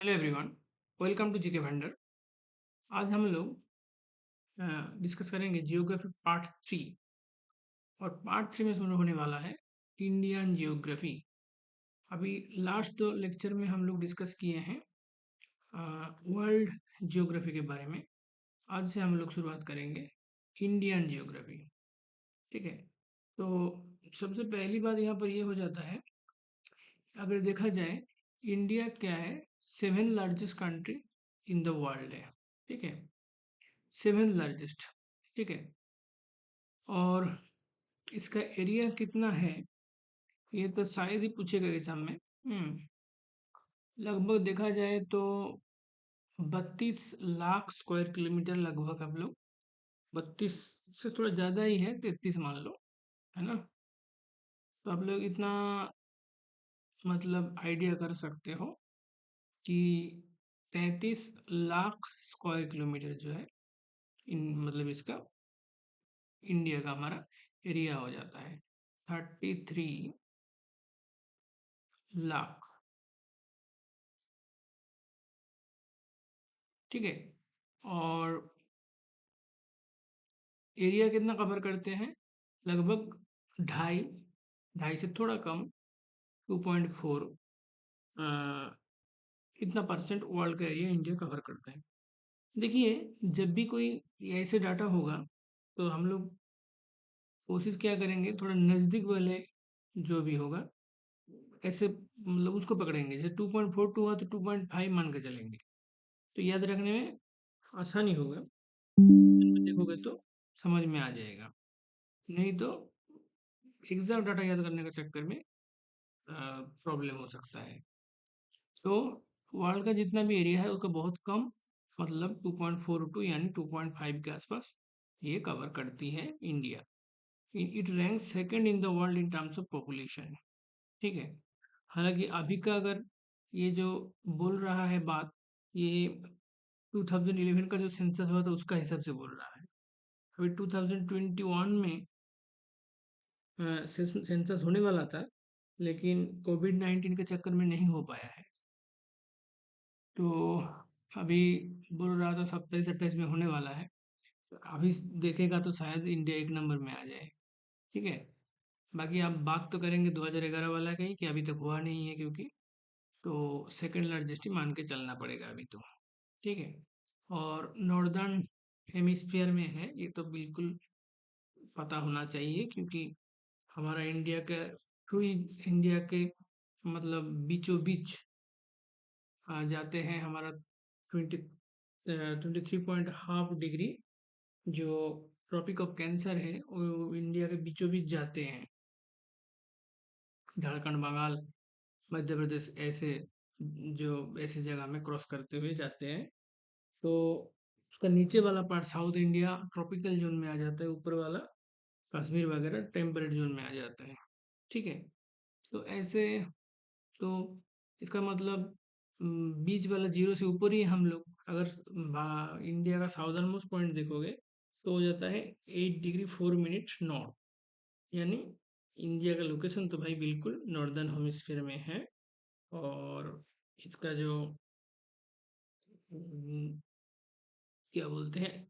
Hello everyone, welcome to GK Bhandar. आज हम लोग डिस्कस करेंगे जियोग्राफी पार्ट 3। और पार्ट 3 में शुरू होने वाला है इंडियन जियोग्राफी। अभी लास्ट 2 लेक्चर में हम लोग डिस्कस किए हैं वर्ल्ड जियोग्राफी के बारे में। आज से हम लोग शुरुआत करेंगे इंडियन जियोग्राफी। ठीक है, तो सबसे पहली बात यहाँ पर ये हो जाता है, अगर देखा जाए इंडिया क्या है, 7th largest country in the world है। ठीक है, 7th लार्जेस्ट। ठीक है, और इसका एरिया कितना है ये तो शायद ही पूछेगा एग्जाम में। लगभग देखा जाए तो 32 लाख स्क्वायर किलोमीटर लगभग हम लोग, 32 से थोड़ा ज़्यादा ही है, 33 मान लो, है ना। तो आप लोग इतना मतलब आइडिया कर सकते हो कि 33 लाख स्क्वायर किलोमीटर जो है इन मतलब इसका इंडिया का हमारा एरिया हो जाता है 33 लाख। ठीक है, और एरिया कितना कवर करते हैं, लगभग ढाई ढाई से थोड़ा कम, 2.4 इतना परसेंट वर्ल्ड का एरिया इंडिया कवर करता है। देखिए, जब भी कोई ऐसे डाटा होगा तो हम लोग कोशिश क्या करेंगे, थोड़ा नज़दीक वाले जो भी होगा ऐसे मतलब उसको पकड़ेंगे। जैसे 2.42 हुआ तो 2.5 मान के चलेंगे, तो याद रखने में आसानी होगा। देखोगे तो समझ में आ जाएगा, नहीं तो एग्जैक्ट डाटा याद करने के चक्कर में प्रॉब्लम हो सकता है। तो वर्ल्ड का जितना भी एरिया है उसका बहुत कम मतलब 2.42 यानी 2.5 के आसपास ये कवर करती है India. It rank second in the world in terms of population. ठीक है, हालांकि अभी का अगर ये जो बोल रहा है बात, ये 2011 का जो सेंसस हुआ था उसका हिसाब से बोल रहा है। अभी 2021 में सेंसस होने वाला था, लेकिन कोविड-19 के चक्कर में नहीं हो पाया है। तो अभी बोल रहा था 27-28 में होने वाला है। तो अभी देखेगा तो शायद इंडिया 1 नंबर में आ जाए। ठीक है, बाकी आप बात तो करेंगे 2011 वाला का ही कि अभी तक हुआ नहीं है, क्योंकि तो सेकंड लार्जेस्ट ही मान के चलना पड़ेगा अभी तो। ठीक है, और नॉर्दर्न हेमिस्फीयर में है ये तो बिल्कुल पता होना चाहिए, क्योंकि हमारा इंडिया का पूरी इंडिया के मतलब बीचों बीच आ जाते हैं हमारा 23.5 डिग्री जो ट्रॉपिक ऑफ कैंसर है वो इंडिया के बीचों बीच जाते हैं। झारखंड, बंगाल, मध्य प्रदेश ऐसे जो ऐसी जगह में क्रॉस करते हुए जाते हैं। तो उसका नीचे वाला part south India tropical zone में आ जाता है, ऊपर वाला कश्मीर वगैरह टेम्परेट जोन में आ जाता है। ठीक है, तो ऐसे तो इसका मतलब बीच वाला जीरो से ऊपर ही हम लोग अगर इंडिया का साउदर्न मोस्ट पॉइंट देखोगे तो हो जाता है 8 डिग्री 4 मिनट नॉर्थ, यानी इंडिया का लोकेशन तो भाई बिल्कुल नॉर्दर्न हेमिस्फीयर में है। और इसका जो अम, क्या बोलते हैं,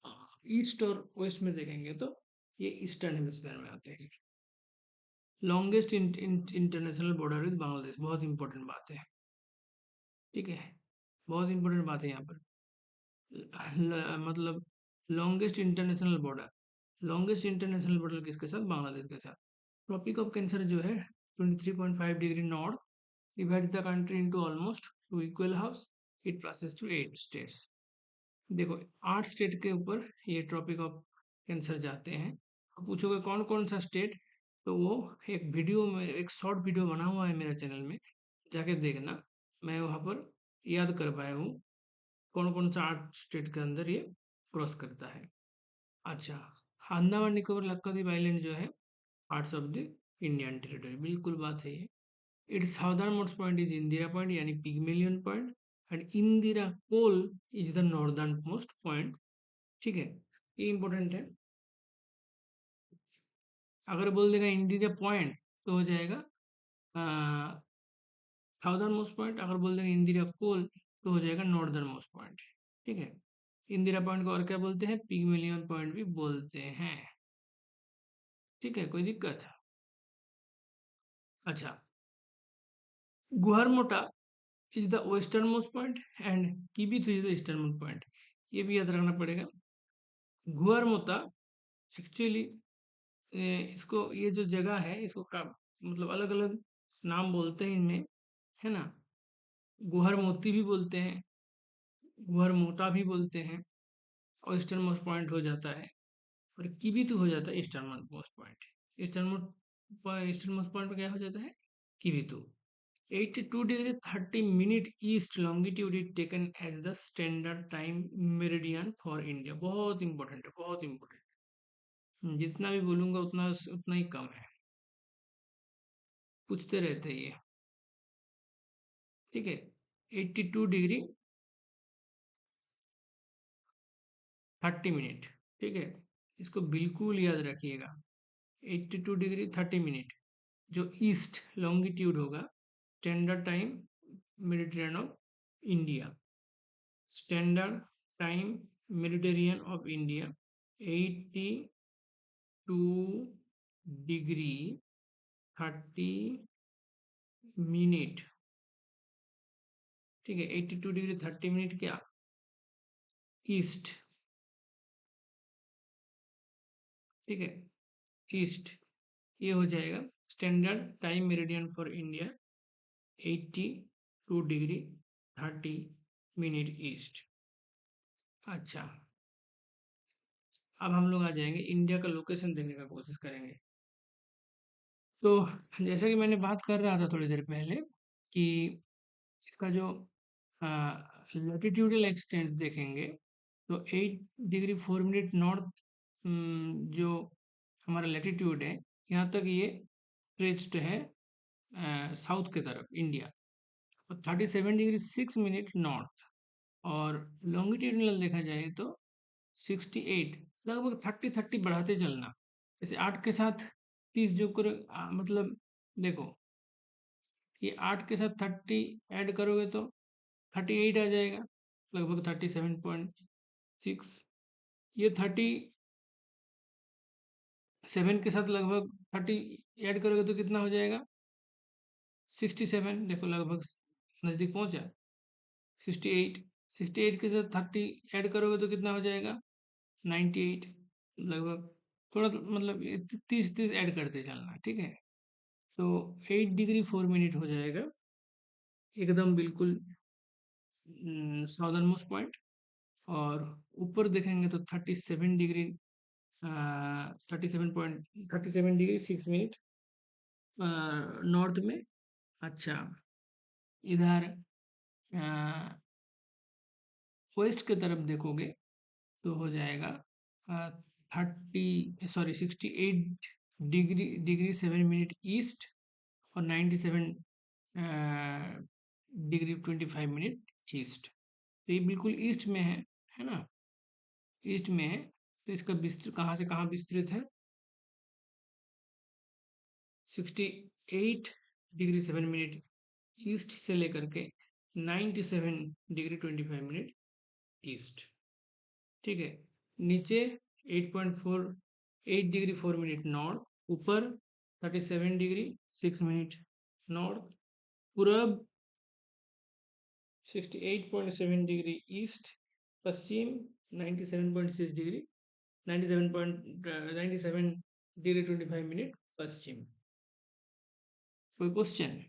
ईस्ट और वेस्ट में देखेंगे तो ये ईस्टर्न हेमिस्फीयर में आते हैं। Longest international border with Bangladesh, बहुत इंपॉर्टेंट बात है। ठीक है, बहुत इंपॉर्टेंट बात है यहाँ पर। मतलब लॉन्गेस्ट इंटरनेशनल बॉर्डर किसके साथ, बांग्लादेश के साथ। ट्रॉपिक ऑफ कैंसर जो है 23.5 degree north divide the country into almost two equal halfs. It passes through 8 states. देखो, 8 स्टेट के ऊपर ये ट्रॉपिक ऑफ कैंसर जाते हैं। अब पूछोगे कौन कौन सा स्टेट, तो वो एक वीडियो में एक शॉर्ट वीडियो बना हुआ है मेरे चैनल में, जाके देखना। मैं वहाँ पर याद कर पाया हूँ कौन कौन सा 8 स्टेट के अंदर ये क्रॉस करता है। अच्छा, अंडमान निकोबार लक्षद्वीप आइलैंड जो है parts of the Indian territory, बिल्कुल बात है ये। Its southern most point is Indira point यानी Pygmalion point, and Indira Col is the northern most point. ठीक है, ये इंपॉर्टेंट है। अगर बोल देगा इंदिरा पॉइंट तो हो जाएगा साउदर्न मोस्ट पॉइंट। अगर बोल देगा इंदिरा कोल तो हो जाएगा नॉर्दर्न मोस्ट पॉइंट। ठीक है, इंदिरा पॉइंट को और क्या बोलते हैं, पिग्मेलियन पॉइंट भी बोलते हैं। ठीक है, कोई दिक्कत? अच्छा, Guhar Moti is the western most point and Kibithu is the eastern most point, ये भी याद रखना पड़ेगा। गुहरमोता एक्चुअली इसको, ये जो जगह है इसको का मतलब अलग अलग नाम बोलते हैं इनमें, है ना। गुहर मोती भी बोलते हैं, गुहर मोटा भी बोलते हैं, और ईस्टर्न मोस्ट पॉइंट हो जाता है, और किबिथु हो जाता है eastern most point. Eastern most point पे क्या हो जाता है, Kibithu. 82 degree 30 minute east longitude is taken as the standard time meridian for India. बहुत इंपॉर्टेंट है, बहुत इंपॉर्टेंट। जितना भी बोलूंगा उतना उतना ही कम है, पूछते रहते हैं ये। ठीक है, 82 डिग्री 30 मिनट। ठीक है, इसको बिल्कुल याद रखिएगा। 82 डिग्री 30 मिनट जो ईस्ट लॉन्गिट्यूड होगा, standard time Mediterranean of India, standard time Mediterranean of India 82 degree 30 minute. ठीक है, 82 डिग्री 30 मिनट क्या, ईस्ट। ठीक है, ईस्ट, ये हो जाएगा standard time meridian for India 82 degree 30 minute east. अच्छा, अब हम लोग आ जाएंगे इंडिया का लोकेशन देखने का कोशिश करेंगे। तो जैसा कि मैंने बात कर रहा था थोड़ी देर पहले कि इसका जो लैटिट्यूडल एक्सटेंट देखेंगे तो 8 डिग्री 4 मिनट नॉर्थ जो हमारा लैटिट्यूड है, यहाँ तक ये स्ट्रेच्ड है साउथ की तरफ इंडिया, और 37 डिग्री 6 मिनट नॉर्थ। और लॉन्गिट्यूडनल देखा जाए तो 68, लगभग 30 बढ़ाते चलना। जैसे 8 के साथ 30 जो कर मतलब देखो, ये 8 के साथ 30 ऐड करोगे तो 38 आ जाएगा, लगभग 37.6। ये 37 के साथ लगभग 30 ऐड करोगे तो कितना हो जाएगा, 67। देखो लगभग नज़दीक पहुंचा, 68। 68 के साथ 30 ऐड करोगे तो कितना हो जाएगा, 98। लगभग थोड़ा मतलब 30 ऐड करते चलना। ठीक है, तो 8 डिग्री 4 मिनट हो जाएगा एकदम बिल्कुल साउदर्न मोस्ट पॉइंट। और ऊपर देखेंगे तो 37 डिग्री 37.37 डिग्री 6 मिनट नॉर्थ में। अच्छा, इधर वेस्ट की तरफ देखोगे तो हो जाएगा 68 डिग्री 7 मिनट ईस्ट, और 97 डिग्री 25 मिनट ईस्ट। तो ये बिल्कुल ईस्ट में है ना, ईस्ट में है। तो इसका विस्तृत कहाँ से कहाँ विस्तृत है, 68 डिग्री 7 मिनट ईस्ट से लेकर के 97 डिग्री 25 मिनट ईस्ट। ठीक है, नीचे 8.48 डिग्री 4 मिनट नॉर्थ, ऊपर 37 डिग्री 6 मिनट नॉर्थ, पूरब 68.7 डिग्री ईस्ट, पश्चिम 97.6 डिग्री 97 डिग्री 25 मिनट पश्चिम। कोई क्वेश्चन?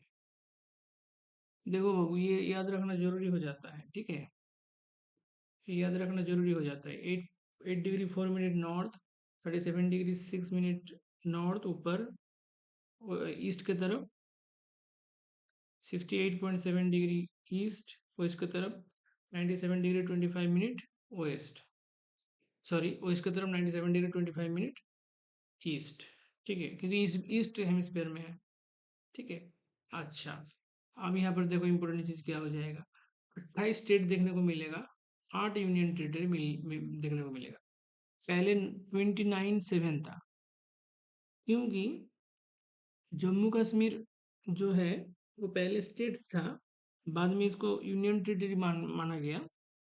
देखो बाबू, ये याद रखना जरूरी हो जाता है। ठीक है, ये याद रखना जरूरी हो जाता है। 8 degree 4 minute north, 37 degree 6 minute north, ऊपर ईस्ट की तरफ 68.7 डिग्री ईस्ट, वेस्ट की तरफ 97 degree 25 minute west, sorry west की तरफ 97 डिग्री 25 मिनट ईस्ट। ठीक है, क्योंकि ईस्ट हेमिस्फीयर में है। ठीक है, अच्छा, अब यहाँ पर देखो इंपॉर्टेंट चीज क्या हो जाएगा, 28 स्टेट देखने को मिलेगा, 8 यूनियन टेरिटरी देखने को मिलेगा। पहले 29/7 था, क्योंकि जम्मू कश्मीर जो है वो पहले स्टेट था, बाद में इसको यूनियन टेरिटरी माना गया,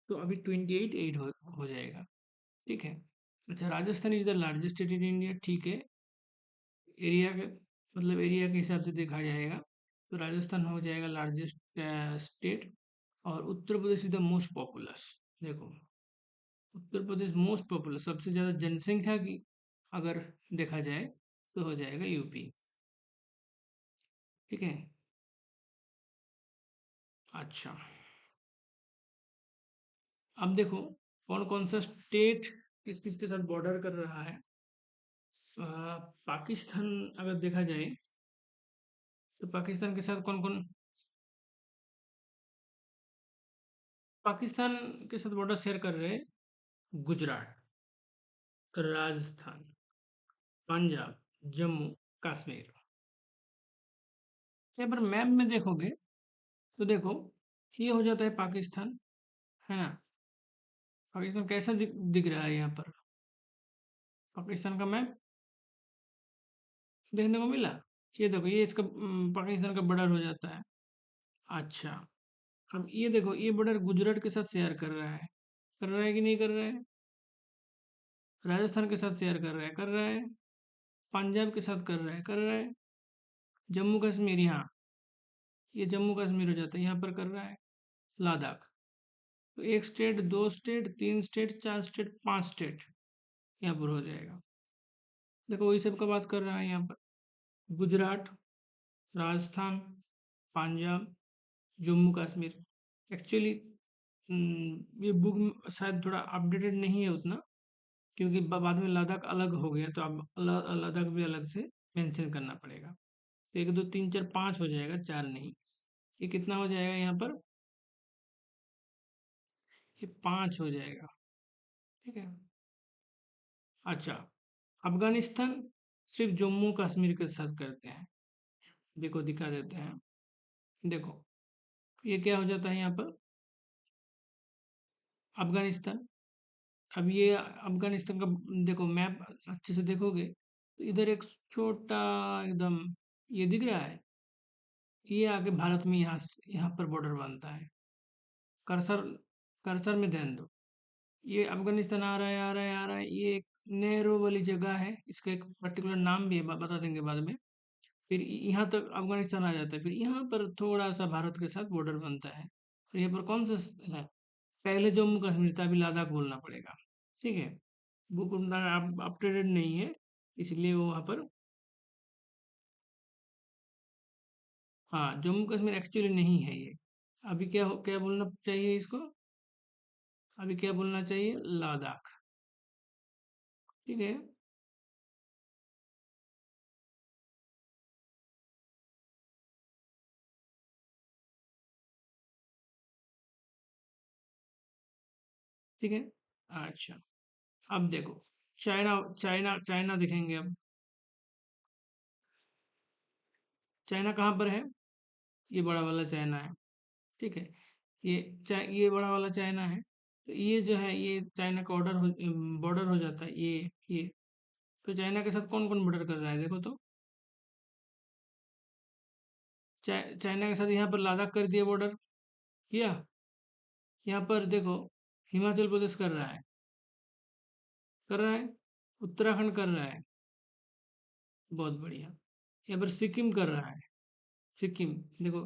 तो अभी 28 हो जाएगा। ठीक है। अच्छा, Rajasthan is the largest state in India, ठीक है। एरिया के मतलब एरिया के हिसाब से देखा जाएगा तो राजस्थान हो जाएगा लार्जेस्ट स्टेट। और Uttar Pradesh is the most populous. देखो, उत्तर प्रदेश मोस्ट पॉपुलस, सबसे ज़्यादा जनसंख्या की अगर देखा जाए तो हो जाएगा यूपी। ठीक है। अच्छा, अब देखो कौन कौन सा स्टेट किस किस के साथ बॉर्डर कर रहा है। पाकिस्तान अगर देखा जाए तो पाकिस्तान के साथ कौन कौन, पाकिस्तान के साथ बॉर्डर शेयर कर रहे हैं गुजरात, राजस्थान, पंजाब, जम्मू कश्मीर। यहाँ पर मैप में देखोगे तो देखो ये हो जाता है पाकिस्तान, है ना। पाकिस्तान कैसा दिख रहा है यहाँ पर, पाकिस्तान का मैप देखने को मिला। ये देखो ये इसका पाकिस्तान का बॉर्डर हो जाता है। अच्छा, अब ये देखो ये बॉर्डर गुजरात के साथ शेयर कर रहा है कि नहीं कर रहा है। राजस्थान के साथ शेयर कर रहा है। पंजाब के साथ कर रहा है। जम्मू कश्मीर, यहाँ ये जम्मू कश्मीर हो जाता है, यहाँ पर कर रहा है। लद्दाख, तो एक स्टेट, दो स्टेट, तीन स्टेट, चार स्टेट, पांच स्टेट यहाँ पर हो जाएगा। देखो वही सब का बात कर रहा है यहाँ पर, गुजरात, राजस्थान, पंजाब, जम्मू कश्मीर। एक्चुअली ये बुक शायद थोड़ा अपडेटेड नहीं है उतना, क्योंकि बाद में लद्दाख अलग हो गया, तो अब लद्दाख भी अलग से मेंशन करना पड़ेगा। तो एक दो तीन चार पाँच हो जाएगा, चार नहीं। ये कितना हो जाएगा यहाँ पर, ये पाँच हो जाएगा। ठीक है। अच्छा, अफगानिस्तान सिर्फ जम्मू कश्मीर के साथ करते हैं। देखो दिखा देते हैं। देखो ये क्या हो जाता है यहाँ पर, अफगानिस्तान। अब ये अफगानिस्तान का देखो मैप अच्छे से देखोगे तो इधर एक छोटा एकदम ये दिख रहा है, ये आके भारत में यहाँ पर बॉर्डर बनता है। कर्सर कर्सर में ध्यान दो, ये अफगानिस्तान आ रहा है आ रहा है आ रहा है, ये एक नेहरू वाली जगह है, इसका एक पर्टिकुलर नाम भी है, बता देंगे बाद में। फिर यहाँ तक अफगानिस्तान आ जाता है, फिर यहाँ पर थोड़ा सा भारत के साथ बॉर्डर बनता है। और यहाँ पर कौन सा है, पहले जम्मू कश्मीर था, अभी लद्दाख बोलना पड़ेगा। ठीक है। बुक उतना अपडेटेड नहीं है, इसलिए वो वहाँ पर, हाँ जम्मू कश्मीर एक्चुअली नहीं है ये। अभी क्या बोलना चाहिए इसको, अभी क्या बोलना चाहिए, लद्दाख। ठीक है। ठीक है। अच्छा, अब देखो चाइना, चाइना दिखेंगे अब। चाइना कहाँ पर है, ये बड़ा वाला चाइना है। ठीक है। ये बड़ा वाला चाइना है, तो ये जो है ये चाइना का बॉर्डर हो जाता है ये। तो चाइना के साथ कौन कौन बॉर्डर कर रहा है देखो तो, चाइना के साथ यहाँ पर लद्दाख कर दिया बॉर्डर किया। यहाँ पर देखो हिमाचल प्रदेश कर रहा है, उत्तराखंड कर रहा है, बहुत बढ़िया। यहाँ पर सिक्किम कर रहा है, सिक्किम देखो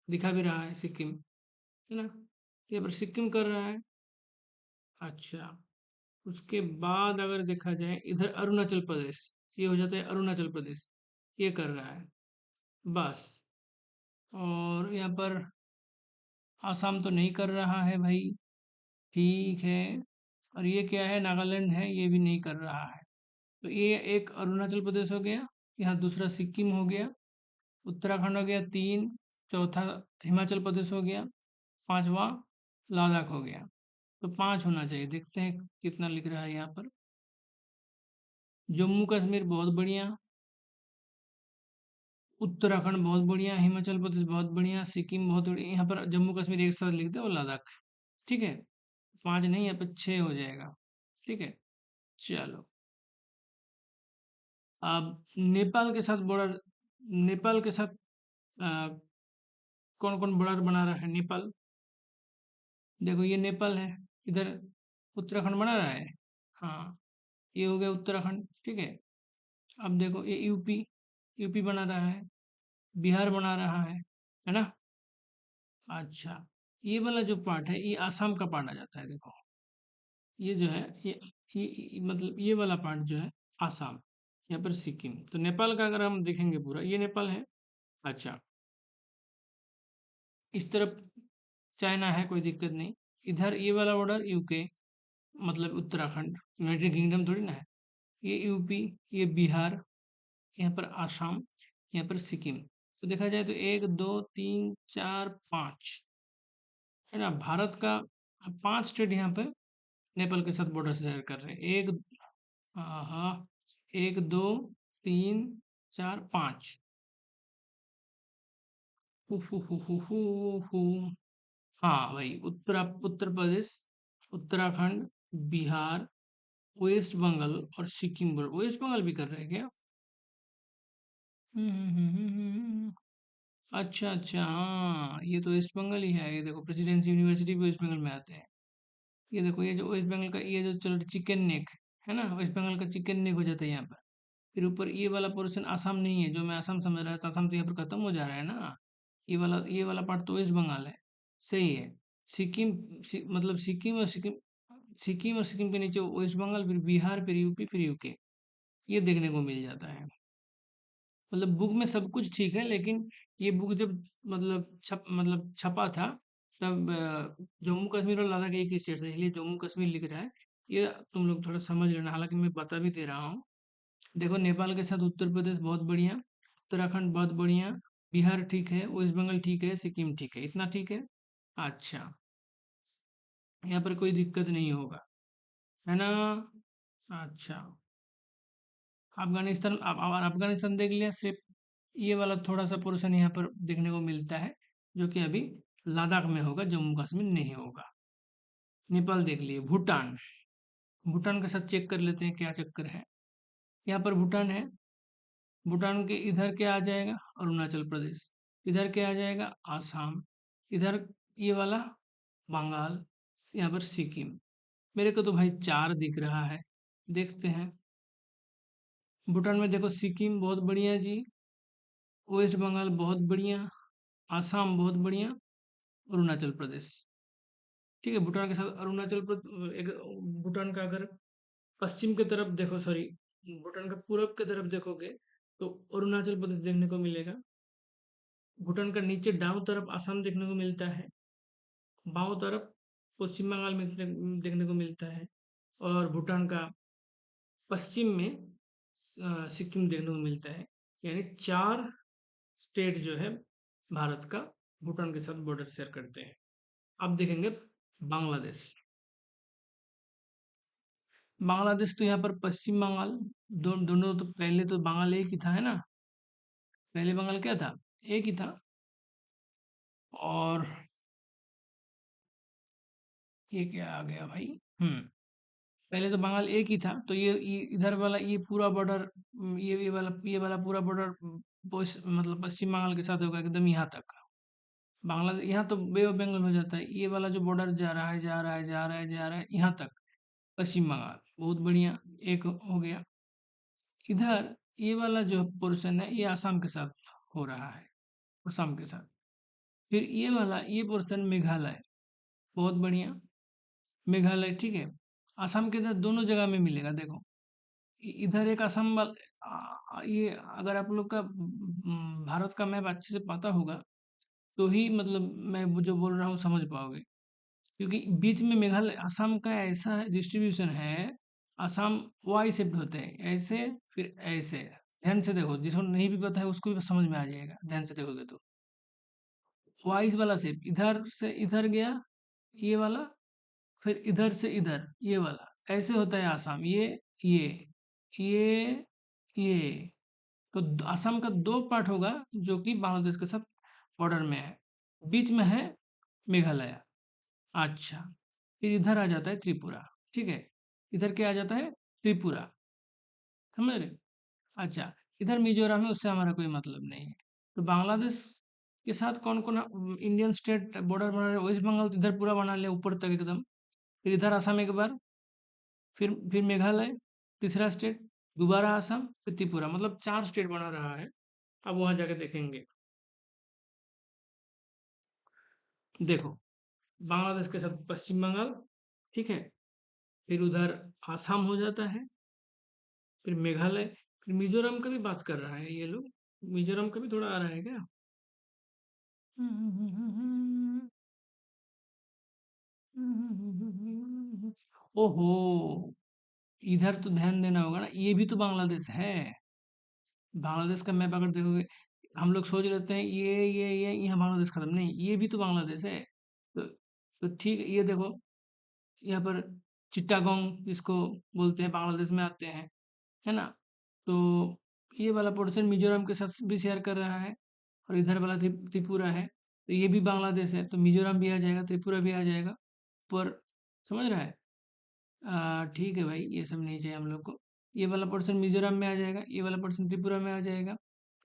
दिखा भी रहा है सिक्किम, है ना। यहाँ पर सिक्किम कर रहा है। अच्छा, उसके बाद अगर देखा जाए इधर अरुणाचल प्रदेश, ये हो जाता है अरुणाचल प्रदेश, ये कर रहा है बस। और यहाँ पर आसाम तो नहीं कर रहा है भाई, ठीक है। और ये क्या है, नागालैंड है, ये भी नहीं कर रहा है। तो ये एक अरुणाचल प्रदेश हो गया, यहाँ दूसरा सिक्किम हो गया, उत्तराखंड हो गया तीन, चौथा हिमाचल प्रदेश हो गया, पांचवा लद्दाख हो गया। तो पांच होना चाहिए, देखते हैं कितना लिख रहा है यहाँ पर। जम्मू कश्मीर बहुत बढ़िया, उत्तराखंड बहुत बढ़िया, हिमाचल प्रदेश बहुत बढ़िया, सिक्किम बहुत बढ़िया, यहाँ पर जम्मू कश्मीर एक साथ लिख दे और लद्दाख। ठीक है। पांच नहीं, यहाँ पे छह हो जाएगा। ठीक है। चलो, अब नेपाल के साथ बॉर्डर, नेपाल के साथ कौन कौन बॉर्डर बना रहा है? नेपाल, देखो ये नेपाल है, इधर उत्तराखंड बना रहा है। हाँ, ये हो गया उत्तराखंड, ठीक है। अब देखो ये यूपी, यूपी बना रहा है, बिहार बना रहा है ना? अच्छा, ये वाला जो पार्ट है ये आसाम का पार्ट आ जाता है, देखो ये जो है मतलब ये वाला पार्ट जो है आसाम, यहाँ पर सिक्किम। तो नेपाल का अगर हम देखेंगे पूरा, ये नेपाल है। अच्छा, इस तरफ चाइना है, कोई दिक्कत नहीं। इधर ये वाला बॉर्डर यूके, मतलब उत्तराखंड, यूनाइटेड किंगडम थोड़ी ना है। ये यूपी, ये बिहार, यहाँ पर आसाम, यहाँ पर सिक्किम। तो देखा जाए तो एक दो तीन चार पाँच, है ना? भारत का 5 स्टेट यहाँ पे नेपाल के साथ बॉर्डर शेयर कर रहे हैं। एक, हाँ हाँ, एक दो तीन चार पाँच। Who who who who who who. हाँ भाई, उत्तर प्रदेश, उत्तराखंड, बिहार, वेस्ट बंगाल और सिक्किम। वेस्ट बंगाल भी कर रहे हैं क्या? अच्छा अच्छा, हाँ ये तो वेस्ट बंगाल ही है। ये देखो प्रेसिडेंसी यूनिवर्सिटी भी वेस्ट बंगाल में आते हैं। ये देखो, ये जो वेस्ट बंगाल का ये जो चलो चिकन नेक है ना, वेस्ट बंगाल का चिकन नेक हो जाता है यहाँ पर। फिर ऊपर ये वाला पोर्शन आसाम नहीं है, जो मैं आसाम समझ रहा था, आसाम तो यहाँ पर खत्म हो जा रहा है ना। ये वाला पार्ट तो वेस्ट बंगाल है, सही है। मतलब सिक्किम और सिक्किम के नीचे वेस्ट बंगाल, फिर बिहार, फिर यूपी, फिर यूके, ये देखने को मिल जाता है। मतलब बुक में सब कुछ ठीक है, लेकिन ये बुक जब मतलब छपा था, तब जम्मू कश्मीर और लद्दाख एक ही स्टेट था, इसलिए जम्मू कश्मीर लिख रहा है। ये तुम लोग थोड़ा समझ लेना, हालांकि मैं बता भी दे रहा हूँ। देखो नेपाल के साथ उत्तर प्रदेश बहुत बढ़िया, उत्तराखंड बहुत बढ़िया, बिहार ठीक है, वेस्ट बंगाल ठीक है, सिक्किम ठीक है, इतना ठीक है। अच्छा, यहाँ पर कोई दिक्कत नहीं होगा, है ना? अच्छा, अफगानिस्तान, अब अफगानिस्तान देख लिया सिर्फ। ये वाला थोड़ा सा पोर्शन यहाँ पर देखने को मिलता है, जो कि अभी लद्दाख में होगा, जम्मू कश्मीर नहीं होगा। नेपाल देख लिए। भूटान, भूटान के साथ चेक कर लेते हैं क्या चक्कर है। यहाँ पर भूटान है, भूटान के इधर क्या आ जाएगा? अरुणाचल प्रदेश। इधर क्या आ जाएगा? आसाम। इधर ये वाला बंगाल, यहाँ पर सिक्किम। मेरे को तो भाई 4 दिख रहा है, देखते हैं। भूटान में देखो सिक्किम बहुत बढ़िया जी, वेस्ट बंगाल बहुत बढ़िया, आसाम बहुत बढ़िया, अरुणाचल प्रदेश, ठीक है। भूटान के साथ अरुणाचल प्रदेश एक, भूटान का अगर पश्चिम की तरफ देखो, सॉरी, भूटान का पूरब की तरफ देखोगे तो अरुणाचल प्रदेश देखने को मिलेगा। भूटान का नीचे दाऊं तरफ आसाम देखने को मिलता है, बाऊं तरफ पश्चिम बंगाल में देखने को मिलता है, और भूटान का पश्चिम में सिक्किम देखने को मिलता है। यानी 4 स्टेट जो है भारत का, भूटान के साथ बॉर्डर शेयर करते हैं। अब देखेंगे बांग्लादेश। बांग्लादेश तो यहाँ पर पश्चिम बंगाल, दोनों तो पहले तो बंगाल एक ही था, है ना? पहले बंगाल क्या था? एक ही था। और ये क्या आ गया भाई? हम्म, पहले तो बंगाल एक ही था, तो ये इधर वाला ये पूरा बॉर्डर, ये वाला पूरा बॉर्डर मतलब पश्चिम बंगाल के साथ होगा एकदम यहाँ तक। बांग्लादेश यहाँ तो बे ऑफ बंगाल हो जाता है। ये वाला जो बॉर्डर जा रहा है, जा रहा है, जा रहा है, जा रहा है यहाँ तक, पश्चिम बंगाल, बहुत बढ़िया, एक हो गया। इधर ये वाला जो पोर्शन है ये आसाम के साथ हो रहा है, असम के साथ। फिर ये वाला ये पोर्शन मेघालय, बहुत बढ़िया, मेघालय, ठीक है। असम के साथ दोनों जगह में मिलेगा, देखो इधर एक असम ये अगर आप लोग का भारत का मैप अच्छे से पता होगा, तो ही मतलब मैं जो बोल रहा हूँ समझ पाओगे। क्योंकि बीच में मेघालय, असम का ऐसा डिस्ट्रीब्यूशन है, असम वाई शिफ्ट होते हैं, ऐसे फिर ऐसे। ध्यान से देखो, जिसको नहीं भी पता है उसको भी समझ में आ जाएगा, ध्यान से देखोगे तो। वाइस वाला शिफ्ट, इधर से इधर गया ये वाला, फिर इधर से इधर ये वाला, ऐसे होता है आसाम। ये ये ये तो असम का 2 पार्ट होगा, जो कि बांग्लादेश के साथ बॉर्डर में है। बीच में है मेघालय। अच्छा, फिर इधर आ जाता है त्रिपुरा, ठीक है। इधर क्या आ जाता है? त्रिपुरा, समझ रहे? अच्छा, इधर मिजोरम है, उससे हमारा कोई मतलब नहीं है। तो बांग्लादेश के साथ कौन कौन इंडियन स्टेट बॉर्डर बना रहे? वेस्ट बंगाल तो इधर पूरा बना लिया ऊपर तक एकदम, फिर इधर आसाम एक बार, फिर मेघालय तीसरा स्टेट, दोबारा आसाम, फिर त्रिपुरा, मतलब 4 स्टेट बना रहा है। अब वहां जाके देखेंगे। देखो, बांग्लादेश के साथ पश्चिम बंगाल, ठीक है, फिर उधर आसाम हो जाता है, फिर मेघालय, फिर मिजोरम का भी बात कर रहा है ये लोग। मिजोरम का भी थोड़ा आ रहा है क्या? ओहो, इधर तो ध्यान देना होगा ना, ये भी तो बांग्लादेश है। बांग्लादेश का मैप अगर देखोगे, हम लोग सोच लेते हैं ये यहाँ बांग्लादेश खत्म, नहीं, ये भी तो बांग्लादेश है। तो ठीक है, ये देखो, यहाँ पर चिट्टागोंग जिसको बोलते हैं बांग्लादेश में आते हैं, है ना? तो ये वाला पोर्शन मिजोरम के साथ भी शेयर कर रहा है, और इधर वाला त्रिपुरा है, तो ये भी बांग्लादेश है, तो मिजोरम भी आ जाएगा, त्रिपुरा भी आ जाएगा। पर समझ रहा है? ठीक है भाई, ये सब नहीं चाहिए हम लोग को। ये वाला पोर्शन मिजोरम में आ जाएगा, ये वाला पोर्शन त्रिपुरा में आ जाएगा,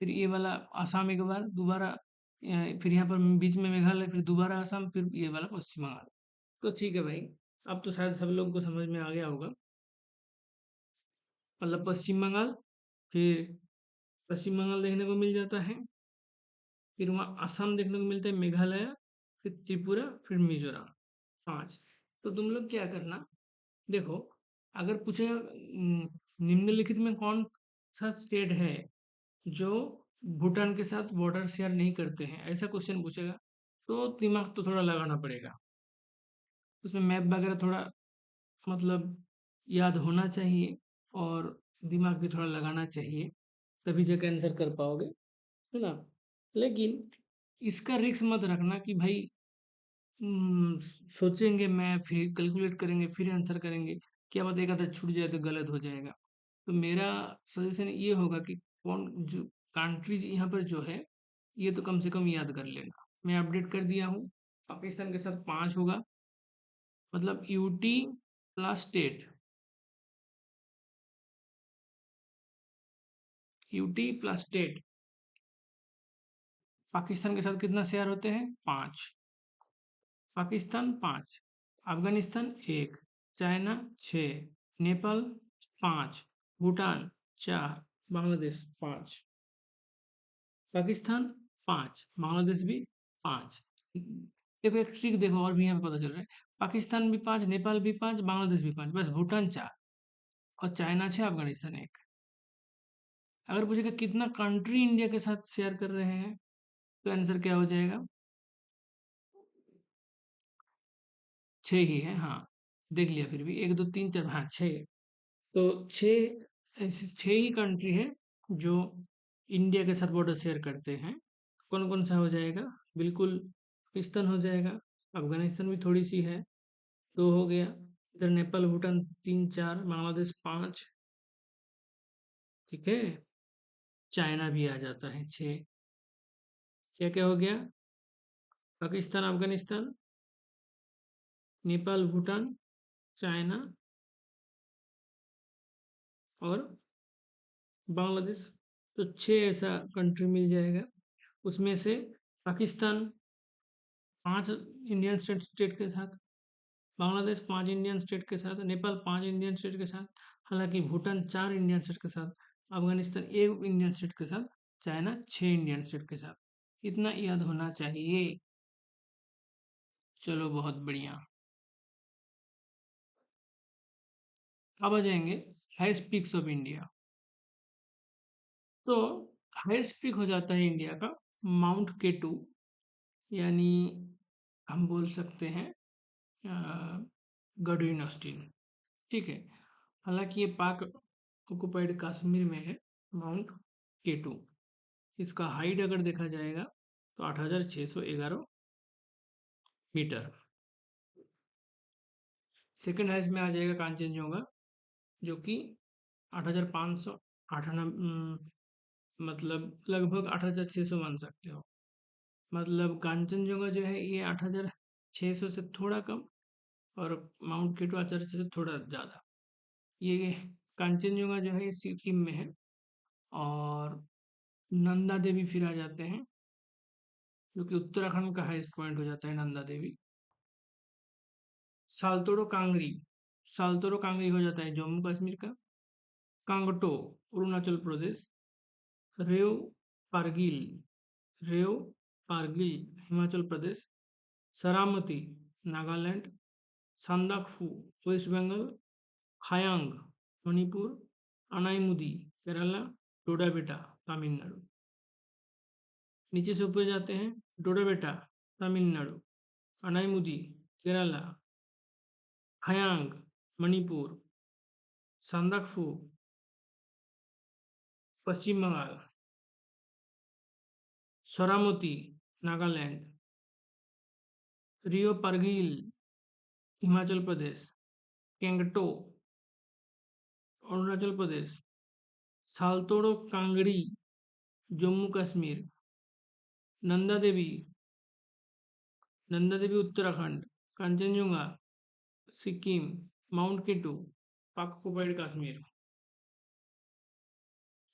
फिर ये वाला आसाम एक बार, दोबारा फिर यहाँ पर बीच में मेघालय, फिर दोबारा आसाम, फिर ये वाला पश्चिम बंगाल। तो ठीक है भाई, अब तो शायद सब लोगों को समझ में आ गया होगा। मतलब पश्चिम बंगाल, फिर पश्चिम बंगाल देखने को मिल जाता है, फिर वहाँ असम देखने को मिलता है, मेघालय, फिर त्रिपुरा, फिर मिजोरम, 5। तो तुम लोग क्या करना, देखो, अगर पूछेगा निम्नलिखित में कौन सा स्टेट है जो भूटान के साथ बॉर्डर शेयर नहीं करते हैं, ऐसा क्वेश्चन पूछेगा, तो दिमाग तो थोड़ा लगाना पड़ेगा। उसमें मैप वगैरह थोड़ा, मतलब, याद होना चाहिए, और दिमाग भी थोड़ा लगाना चाहिए, तभी जाके आंसर कर पाओगे, है ना? लेकिन इसका रिस्क मत रखना कि भाई सोचेंगे, मैं फिर कैलकुलेट करेंगे, फिर आंसर करेंगे, क्या पता एक आधा छूट जाए तो गलत हो जाएगा। तो मेरा सजेशन ये होगा कि कौन जो कंट्री यहाँ पर जो है, ये तो कम से कम याद कर लेना। मैं अपडेट कर दिया हूँ, पाकिस्तान के साथ 5 होगा, मतलब UT plus state, UT plus state, Pakistan के साथ कितना शेयर होते हैं? 5। पाकिस्तान 5, अफगानिस्तान 1, चाइना 6, नेपाल 5, भूटान 4, बांग्लादेश 5। पाकिस्तान 5, बांग्लादेश भी 5। देखो एक ट्रिक देखो, और भी यहाँ पे पता चल रहा है, पाकिस्तान भी 5, नेपाल भी 5, बांग्लादेश भी 5, बस भूटान 4, और चाइना 6, अफगानिस्तान 1। अगर पूछेगा कितना कंट्री इंडिया के साथ शेयर कर रहे हैं, तो आंसर क्या हो जाएगा? 6 ही है, हाँ, देख लिया, फिर भी 1 2 3 4, हाँ 6। तो 6 ऐसी 6 ही कंट्री है जो इंडिया के साथ बॉर्डर शेयर करते हैं। कौन कौन सा हो जाएगा? बिल्कुल, पाकिस्तान हो जाएगा, अफगानिस्तान भी थोड़ी सी है, 2 हो गया, इधर नेपाल भूटान 3 4, बांग्लादेश 5, ठीक है, चाइना भी आ जाता है 6। क्या क्या हो गया? पाकिस्तान, अफगानिस्तान, नेपाल भूटान, चाइना, और बांग्लादेश। तो 6 ऐसा कंट्री मिल जाएगा। उसमें से पाकिस्तान 5 इंडियन स्टेट के साथ, बांग्लादेश 5 इंडियन स्टेट के साथ, नेपाल 5 इंडियन स्टेट के साथ, हालांकि भूटान 4 इंडियन स्टेट के साथ, अफगानिस्तान 1 इंडियन स्टेट के साथ, चाइना 6 इंडियन स्टेट के साथ। इतना याद होना चाहिए। चलो बहुत बढ़िया। अब आ जाएंगे हाईएस्ट पीक्स ऑफ इंडिया। तो हाईएस्ट पीक हो जाता है इंडिया का माउंट केटू, यानी हम बोल सकते हैं गडुइन ऑस्टिन, ठीक है। हालांकि ये पाक ऑक्युपाइड कश्मीर में है, माउंट केटू। इसका हाइट अगर देखा जाएगा तो 8611 मीटर। सेकंड हाइस्ट में आ जाएगा कांचनजंगा, जो कि 8500, मतलब लगभग 8600 मान सकते हो। मतलब कांचनजंगा जो है ये 8600 से थोड़ा कम, और माउंट केटू 8600 से थोड़ा ज़्यादा। ये कांचनजंगा जो है ये सिक्किम में है, और नंदा देवी फिर आ जाते हैं, जो कि उत्तराखंड का हाईएस्ट पॉइंट हो जाता है नंदा देवी। सालतोरो कांगरी, सालतोरो कांगरी हो जाता है जम्मू कश्मीर का। कांगटो अरुणाचल प्रदेश। रेव पारगिल, रेव पारगिल हिमाचल प्रदेश। सरामती नागालैंड। सांदाकफू वेस्ट बंगाल। खायांग मणिपुर। अनाईमुदी केरला। डोडाबेटा तमिलनाडु। नीचे से ऊपर जाते हैं। डोडाबेटा तमिलनाडु। अनाईमुदी केरला। खयांग मणिपुर। सांदाकफू पश्चिम बंगाल। सोरामती नागालैंड। रियो पारगिल हिमाचल प्रदेश। केंगटो अरुणाचल प्रदेश। सालतोरो कांगड़ी जम्मू कश्मीर। नंदा देवी, नंदा देवी उत्तराखंड। कंचनजुंगा सिक्किम। माउंट केटू पाक ऑक्युपाइड कश्मीर।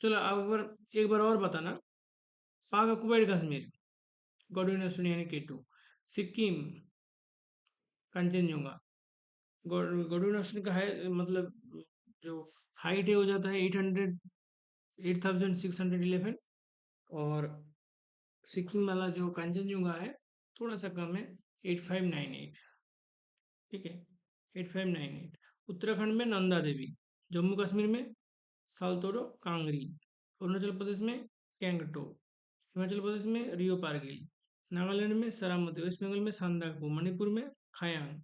चलो अब एक बार और बताना। पाक ऑक्युपाइड कश्मीर गॉडविन यानी केटू। सिक्किम कंचनजुंगा। गॉडविन का है मतलब जो हाइट है हो जाता है 800 8611। और सिक्किम वाला जो कंचनजुंगा है थोड़ा सा कम है 8598। ठीक है 8598। उत्तराखंड में नंदा देवी। जम्मू कश्मीर में सालतोरो कांगरी। अरुणाचल प्रदेश में कैंगटो। हिमाचल प्रदेश में रियो पारगिल। नागालैंड में सरामती। वेस्ट बंगाल में सांदाकफू। मणिपुर में खायांग।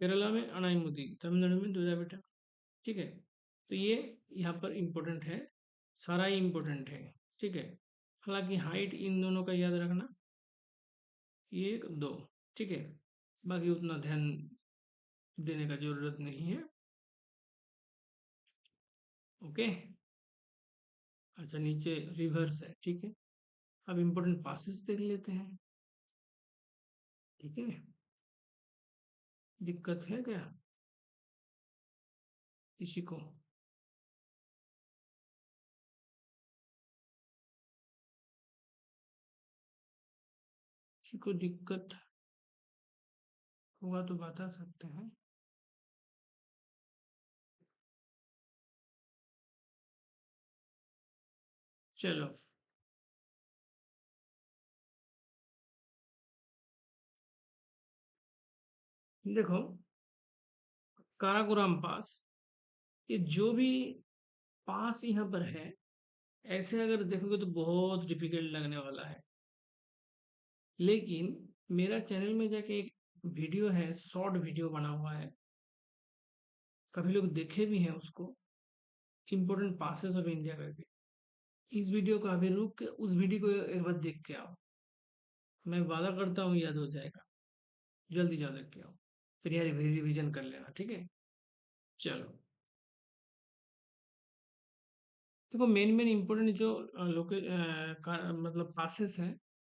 केरला में अनाईमुदी। तमिलनाडु में दूधाबेटा। ठीक है तो ये यहाँ पर इम्पोर्टेंट है, सारा ही इम्पोर्टेंट है। ठीक है हालांकि हाइट इन दोनों का याद रखना, एक दो। ठीक है बाकी उतना ध्यान देने का जरूरत नहीं है। ओके अच्छा नीचे रिवर्स है। ठीक है अब इम्पोर्टेंट पासेस देख लेते हैं। ठीक है दिक्कत है क्या किसी को? किसी को दिक्कत होगा तो बता सकते हैं। चलो देखो काराकोरम पास, ये जो भी पास यहाँ पर है ऐसे अगर देखोगे तो बहुत डिफिकल्ट लगने वाला है। लेकिन मेरा चैनल में जाके एक वीडियो है, शॉर्ट वीडियो बना हुआ है, काफी लोग देखे भी हैं उसको, इम्पोर्टेंट पासेस ऑफ इंडिया करके। इस वीडियो को अभी रुक के उस वीडियो को एक बार देख के आओ। मैं वादा करता हूँ याद हो जाएगा। जल्दी जाओ देख के आओ, फिर यार रिविजन कर लेना। ठीक है चलो देखो मेन मेन इम्पोर्टेंट जो मतलब पासेस हैं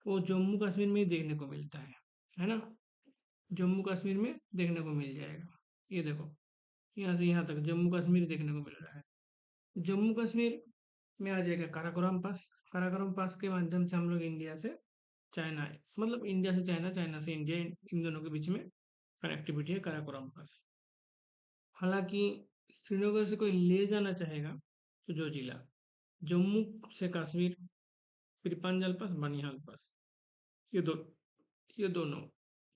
वो जम्मू कश्मीर में ही देखने को मिलता है ना। जम्मू कश्मीर में देखने को मिल जाएगा। ये देखो यहाँ से यहाँ तक जम्मू कश्मीर देखने को मिल रहा है। जम्मू कश्मीर में आ जाएगा काराकोरम पास। काराकोरम पास के माध्यम से हम लोग इंडिया से चाइना है, मतलब इंडिया से चाइना, चाइना से इंडिया, इन दोनों के बीच में कनेक्टिविटी है काराकोरम पास। हालांकि श्रीनगर से कोई ले जाना चाहेगा तो जो जिला, जम्मू से कश्मीर, पिरपंजल पास, बनिहाल पास, ये दो, ये दोनों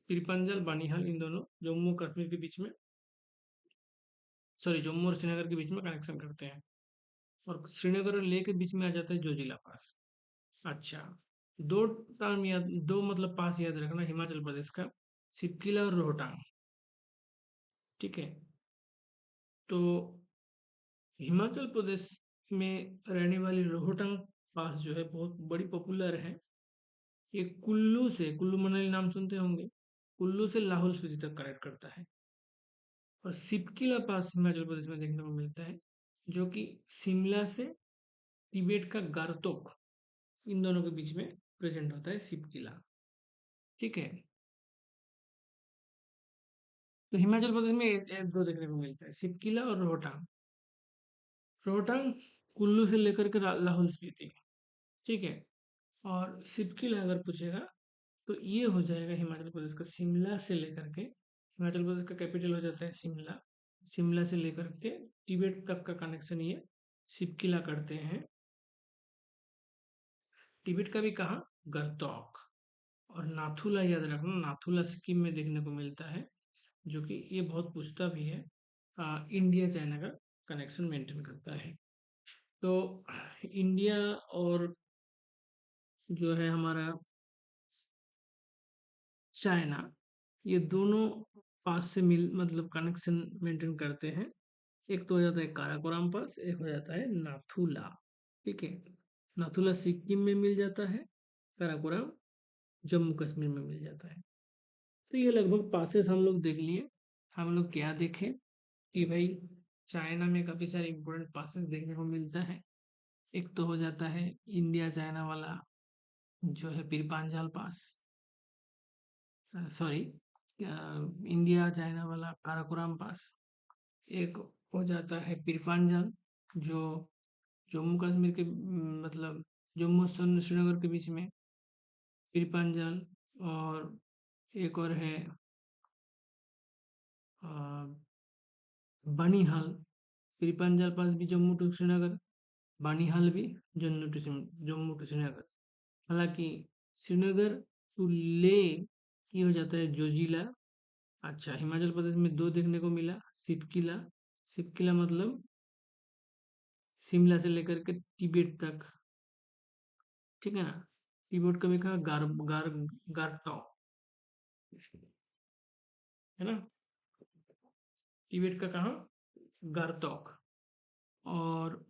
पिरपंजल बनिहाल इन दोनों जम्मू कश्मीर के बीच में, सॉरी जम्मू और श्रीनगर के बीच में कनेक्शन करते हैं। और श्रीनगर और लेह के बीच में आ जाता है जोजिला पास। अच्छा दो टर्म याद, दो मतलब पास याद रखना हिमाचल प्रदेश का, सिपकिला और रोहतांग। ठीक है तो हिमाचल प्रदेश में रहने वाली रोहतांग पास जो है बहुत बड़ी पॉपुलर है। ये कुल्लू से, कुल्लू मनाली नाम सुनते होंगे, कुल्लू से लाहौल स्पीति तक कनेक्ट करता है। और सिपकिला पास हिमाचल प्रदेश में देखने को मिलता है, जो कि शिमला से तिब्बत का गारतोक, इन दोनों के बीच में प्रेजेंट होता है सिपकिला। ठीक है तो हिमाचल प्रदेश में दो देखने को मिलता है, सिपकिला और रोहतांग। रोहतांग कुल्लू से लेकर के लाहौल स्पीति। ठीक है और सिपकिला अगर पूछेगा तो ये हो जाएगा हिमाचल प्रदेश का, शिमला से लेकर के, हिमाचल प्रदेश का कैपिटल हो जाता है शिमला, शिमला से लेकर के तिब्बत तक का कनेक्शन ये शिपकिला करते हैं। तिब्बत का भी कहाँ, गंगटोक। और नाथुला याद रखना, नाथुला सिक्किम में देखने को मिलता है, जो कि ये बहुत पूछता भी है। इंडिया चाइना का कनेक्शन मेंटेन करता है। तो इंडिया और जो है हमारा चाइना, ये दोनों पास से मिल मतलब कनेक्शन मेंटेन करते हैं। एक तो हो जाता है काराकोरम पास, एक हो जाता है नाथुला। ठीक है, नाथुला सिक्किम में मिल जाता है, काराकोरम जम्मू कश्मीर में मिल जाता है। तो ये लगभग पासेस हम लोग देख लिए। हम लोग क्या देखें कि भाई चाइना में काफी सारे इंपॉर्टेंट पासेस देखने को मिलता है। एक तो हो जाता है इंडिया चाइना वाला जो है पीरपांजाल पास, सॉरी, इंडिया चाइना वाला काराकोरम पास। एक हो जाता है पीरपांजाल, जो जम्मू कश्मीर के मतलब जम्मू से श्रीनगर के बीच में पीरपांजाल। और एक और है अ, बनिहाल। पीरपांजाल पास भी जम्मू टू श्रीनगर, बनिहाल भी जम्मू टू श्रीनगर। हालांकि श्रीनगर टू ले ये हो जाता है जोजिला। अच्छा, हिमाचल प्रदेश में दो देखने को मिला, शिपकिला। शिपकिला मतलब शिमला से लेकर के तिब्बत तक, ठीक है ना। तिब्बत का भी कहा गारटॉक, है ना। तिब्बत का कहा, गारटॉक। और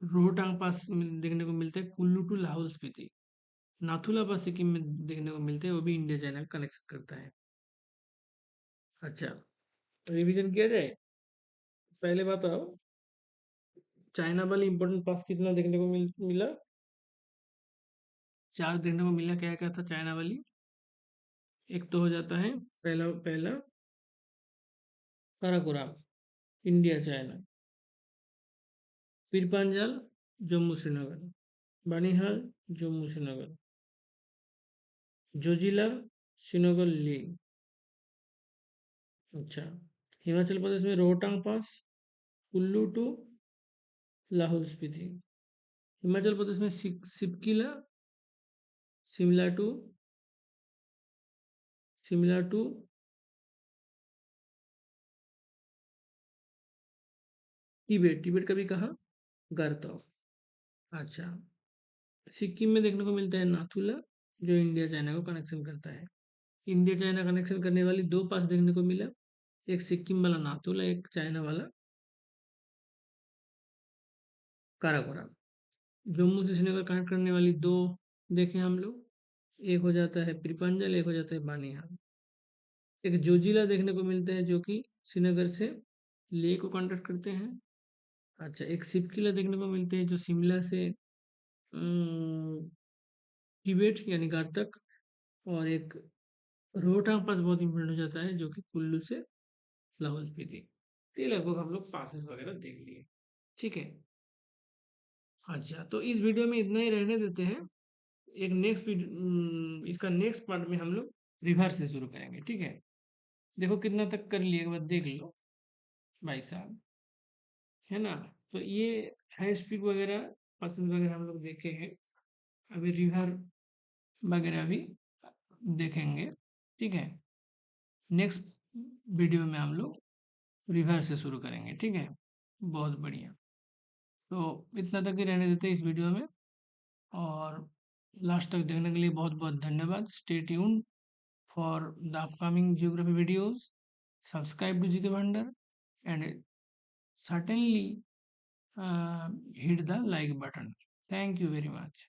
रोहतांग पास देखने को मिलता है कुल्लू टू लाहौल स्पीति। नाथुला पास सिक्किम में देखने को मिलते हैं, वो भी इंडिया चाइना का कनेक्शन करता है। अच्छा, रिवीजन किया जाए। पहले बताओ, चाइना वाली इंपोर्टेंट पास कितना देखने को मिला। चार देखने को मिला। क्या क्या था चाइना वाली। एक तो हो जाता है पहला पहला काराकोरम, इंडिया चाइना। पीरपांजाल जम्मू श्रीनगर, बनिहाल जम्मू श्रीनगर, जोजिला श्रीनगर ले। अच्छा, हिमाचल प्रदेश में रोहतांग पास, कुल्लू टू लाहौल स्पीति। हिमाचल प्रदेश में सिपकिला, शिमला टू शिमला टू तिब्बत। तिब्बत का भी कहा, गरतौक। अच्छा, सिक्किम में देखने को मिलता है नाथुला, जो इंडिया चाइना को कनेक्शन करता है। इंडिया चाइना कनेक्शन करने वाली दो पास देखने को मिला, एक सिक्किम वाला नाथुला, एक चाइना वाला काराकोरम। जम्मू से श्रीनगर कनेक्ट करने वाली दो देखे हम लोग, एक हो जाता है पीरपंजल, एक हो जाता है बानिहाल। एक जोजिला देखने को मिलता है, जो कि श्रीनगर से लेह को कॉन्टेक्ट करते हैं। अच्छा, एक सिपकिला देखने को मिलते हैं, जो शिमला से तिब्बत यानी गारतक। और एक रोहतांग पास बहुत इंपॉर्टेंट हो जाता है, जो कि कुल्लू से लाहौल स्पीति। ये लगभग हम लोग पासेस वगैरह देख लिए। ठीक है। अच्छा, तो इस वीडियो में इतना ही रहने देते हैं। एक नेक्स्ट इसका नेक्स्ट पार्ट में हम लोग रिवर्स से शुरू करेंगे। ठीक है, देखो कितना तक कर लिए, एक बार देख लो भाई साहब, है ना। तो ये हाई स्पीड वगैरह पसंद वगैरह हम लोग देखे हैं। अभी रिवर वगैरह भी देखेंगे। ठीक है, नेक्स्ट वीडियो में हम लोग रिवर से शुरू करेंगे। ठीक है, बहुत बढ़िया। तो इतना तक ही रहने देते हैं इस वीडियो में। और लास्ट तक देखने के लिए बहुत बहुत धन्यवाद। Stay tuned for the upcoming geography videos. Subscribe to GK Bhandar and certainly hit the like button. Thank you very much.